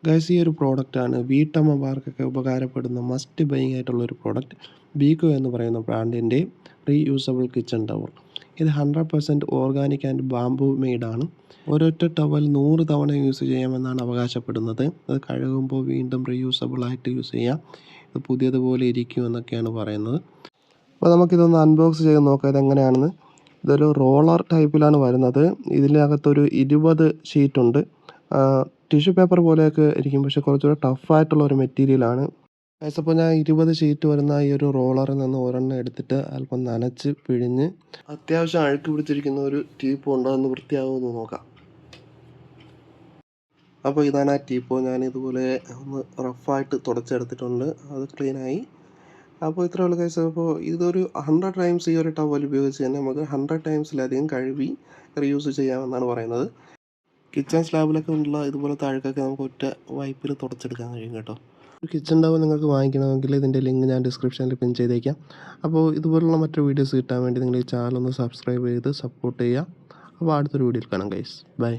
Guys ഈ ഒരു പ്രോഡക്റ്റാണ് വീട്ടമ്മമാർക്കൊക്കെ ഉപകാരപ്പെടുന്ന മസ്റ്റ് ബൈങ് ആയിട്ടുള്ളൊരു പ്രോഡക്റ്റ്. ബീക്കോ എന്ന് പറയുന്ന ബ്രാൻഡിൻ്റെ റീയൂസബിൾ കിച്ചൺ ടവൽ. ഇത് 100% ഓർഗാനിക് ആൻഡ് ബാംബു മെയ്ഡാണ്. ഒരൊറ്റ ടവൽ 100 തവണ യൂസ് ചെയ്യാമെന്നാണ് അവകാശപ്പെടുന്നത്. അത് കഴുകുമ്പോൾ വീണ്ടും റീയൂസബിൾ ആയിട്ട് യൂസ് ചെയ്യാം. ഇത് പുതിയതുപോലെ ഇരിക്കും എന്നൊക്കെയാണ് പറയുന്നത്. അപ്പോൾ നമുക്കിതൊന്ന് അൺബോക്സ് ചെയ്ത് നോക്കാം ഇതെങ്ങനെയാണെന്ന്. ഇതൊരു റോളർ ടൈപ്പിലാണ് വരുന്നത്. ഇതിനകത്തൊരു 20 ഷീറ്റുണ്ട്. ടിഷ്യൂ പേപ്പർ പോലെയൊക്കെ ഇരിക്കും, പക്ഷേ കുറച്ചുകൂടെ ടഫായിട്ടുള്ള ഒരു മെറ്റീരിയലാണ്. അപ്പോൾ ഞാൻ 20 ഷീറ്റ് വരുന്ന ഈ ഒരു റോളറിൽ നിന്ന് ഒരെണ്ണം എടുത്തിട്ട് അല്പം നനച്ച് പിഴിഞ്ഞ് അത്യാവശ്യം അഴുക്ക് പിടിച്ചിരിക്കുന്ന ഒരു ടീപ്പ് ഉണ്ടോ എന്ന് വൃത്തിയാവുമെന്ന് നോക്കാം. അപ്പോൾ ഇതാണ് ആ ടീപ്പോ. ഞാൻ ഇതുപോലെ ഒന്ന് റഫായിട്ട് തുടച്ചെടുത്തിട്ടുണ്ട്, അത് ക്ലീനായി. അപ്പോൾ ഇത്രയേ ഉള്ളൂ ഗൈസ്. അപ്പോൾ ഇതൊരു 100 ടൈംസ് ഈ ഒരു ടവൽ ഉപയോഗിച്ച് തന്നെ നമുക്ക് 100 ടൈംസിലധികം കഴുകി റീയൂസ് ചെയ്യാമെന്നാണ് പറയുന്നത്. കിച്ചൺ സ്ലാബിലൊക്കെ ഉള്ള ഇതുപോലത്തെ അഴുക്കൊക്കെ നമുക്ക് ഒറ്റ വൈപ്പിൽ തുടച്ചെടുക്കാൻ കഴിയും കേട്ടോ. ഒരു കിച്ചൺ ടവൽ നിങ്ങൾക്ക് വാങ്ങിക്കണമെങ്കിൽ ഇതിൻ്റെ ലിങ്ക് ഞാൻ ഡിസ്ക്രിപ്ഷനിൽ പിൻ ചെയ്തേക്കാം. അപ്പോൾ ഇതുപോലുള്ള മറ്റു വീഡിയോസ് കിട്ടാൻ വേണ്ടി നിങ്ങൾ ഈ ചാനൽ ഒന്ന് സബ്സ്ക്രൈബ് ചെയ്ത് സപ്പോർട്ട് ചെയ്യുക. അപ്പോൾ അടുത്തൊരു വീഡിയോയിൽ കാണാം ഗൈസ്. ബൈ.